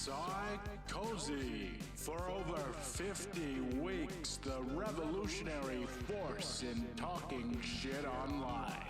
Psychozy. For over 50 weeks, the revolutionary force in talking shit online.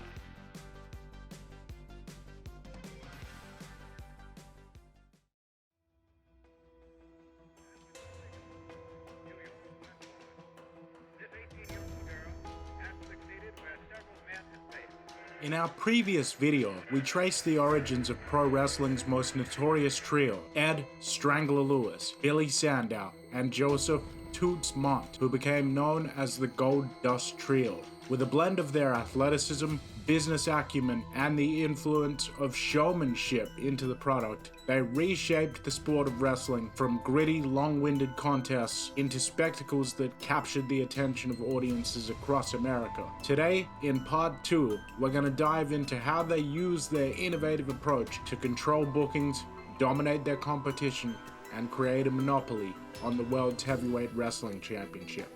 In our previous video, we traced the origins of pro wrestling's most notorious trio, Ed Strangler Lewis, Billy Sandow, and Joseph Toots Mondt, who became known as the Gold Dust Trio. With a blend of their athleticism, business acumen, and the influence of showmanship into the product, they reshaped the sport of wrestling from gritty, long-winded contests into spectacles that captured the attention of audiences across America. Today, in part 2, we're going to dive into how they use their innovative approach to control bookings, dominate their competition, and create a monopoly on the World's Heavyweight Wrestling Championship.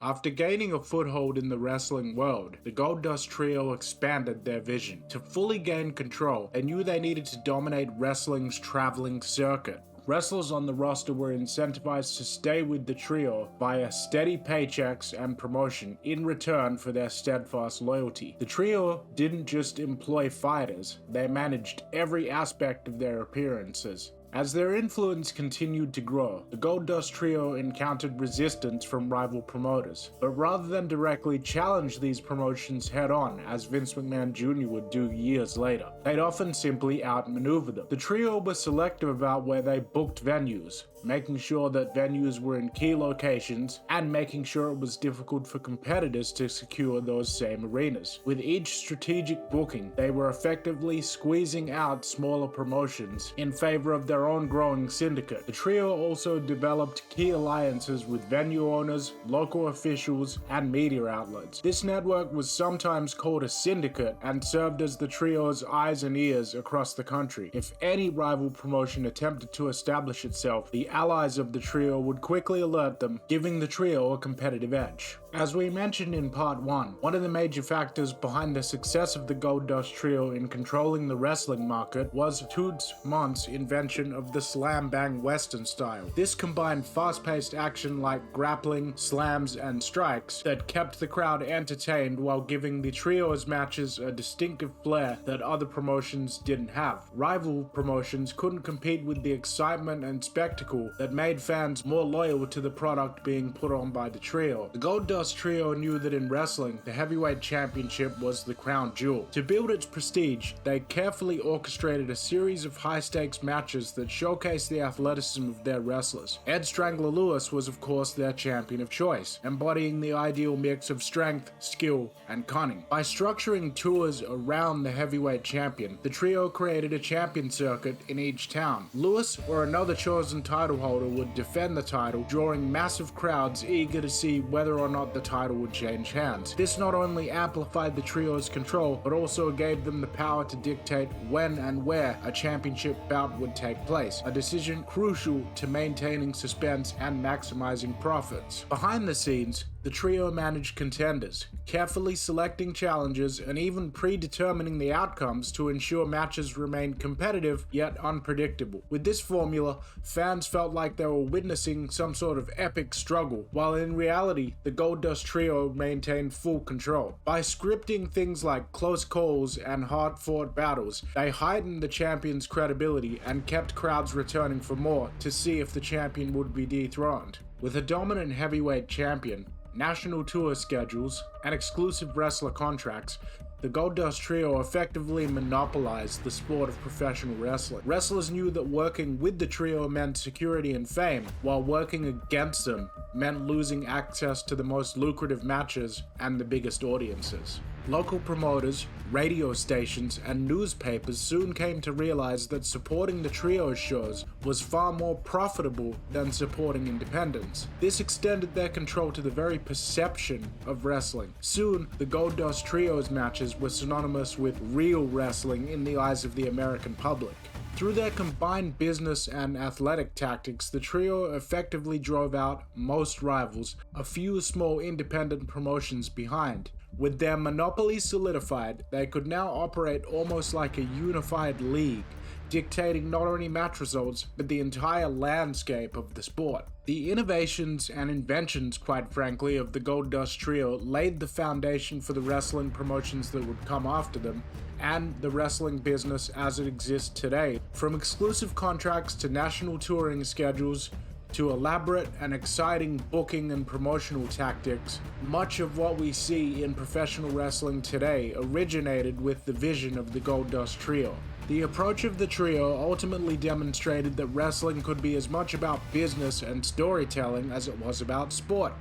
After gaining a foothold in the wrestling world, the Gold Dust Trio expanded their vision. To fully gain control, they knew they needed to dominate wrestling's traveling circuit. Wrestlers on the roster were incentivized to stay with the trio via steady paychecks and promotion in return for their steadfast loyalty. The trio didn't just employ fighters, they managed every aspect of their appearances. As their influence continued to grow, the Gold Dust Trio encountered resistance from rival promoters. But rather than directly challenge these promotions head-on, as Vince McMahon Jr. would do years later, they'd often simply outmaneuver them. The trio was selective about where they booked venues, making sure that venues were in key locations, and making sure it was difficult for competitors to secure those same arenas. With each strategic booking, they were effectively squeezing out smaller promotions in favor of their own growing syndicate. The trio also developed key alliances with venue owners, local officials, and media outlets. This network was sometimes called a syndicate and served as the trio's eyes and ears across the country. If any rival promotion attempted to establish itself, the allies of the trio would quickly alert them, giving the trio a competitive edge. As we mentioned in part 1, one of the major factors behind the success of the Gold Dust Trio in controlling the wrestling market was Toots Mondt's invention of the slam bang western style. This combined fast-paced action like grappling, slams, and strikes that kept the crowd entertained while giving the trio's matches a distinctive flair that other promotions didn't have. Rival promotions couldn't compete with the excitement and spectacle that made fans more loyal to the product being put on by the trio. The Gold Dust Trio knew that in wrestling, the heavyweight championship was the crown jewel. To build its prestige, they carefully orchestrated a series of high-stakes matches that showcased the athleticism of their wrestlers. Ed Strangler Lewis was of course their champion of choice, embodying the ideal mix of strength, skill, and cunning. By structuring tours around the heavyweight champion, the trio created a champion circuit in each town. Lewis or another chosen title holder would defend the title, drawing massive crowds eager to see whether or not the title would change hands. This not only amplified the trio's control, but also gave them the power to dictate when and where a championship bout would take place, a decision crucial to maintaining suspense and maximizing profits. Behind the scenes, the trio managed contenders, carefully selecting challengers and even predetermining the outcomes to ensure matches remained competitive yet unpredictable. With this formula, fans felt like they were witnessing some sort of epic struggle, while in reality, the Gold Dust Trio maintained full control. By scripting things like close calls and hard-fought battles, they heightened the champion's credibility and kept crowds returning for more to see if the champion would be dethroned. With a dominant heavyweight champion, national tour schedules, and exclusive wrestler contracts, the Gold Dust Trio effectively monopolized the sport of professional wrestling. Wrestlers knew that working with the trio meant security and fame, while working against them meant losing access to the most lucrative matches and the biggest audiences. Local promoters, radio stations, and newspapers soon came to realize that supporting the trio's shows was far more profitable than supporting independents. This extended their control to the very perception of wrestling. Soon, the Gold Dust Trio's matches were synonymous with real wrestling in the eyes of the American public. Through their combined business and athletic tactics, the trio effectively drove out most rivals, a few small independent promotions behind. With their monopoly solidified, they could now operate almost like a unified league, dictating not only match results, but the entire landscape of the sport. The innovations and inventions, quite frankly, of the Goldust Trio laid the foundation for the wrestling promotions that would come after them, and the wrestling business as it exists today. From exclusive contracts to national touring schedules, to elaborate and exciting booking and promotional tactics, much of what we see in professional wrestling today originated with the vision of the Goldust Trio. The approach of the trio ultimately demonstrated that wrestling could be as much about business and storytelling as it was about sport.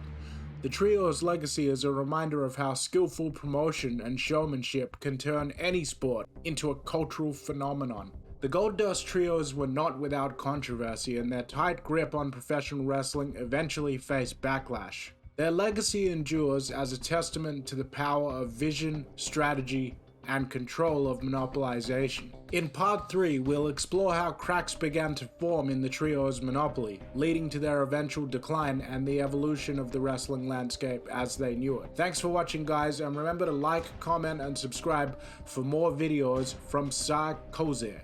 The trio's legacy is a reminder of how skillful promotion and showmanship can turn any sport into a cultural phenomenon. The Goldust Trios were not without controversy, and their tight grip on professional wrestling eventually faced backlash. Their legacy endures as a testament to the power of vision, strategy, and control of monopolization. In part 3, we'll explore how cracks began to form in the trio's monopoly, leading to their eventual decline and the evolution of the wrestling landscape as they knew it. Thanks for watching, guys, and remember to like, comment, and subscribe for more videos from Sarkozy.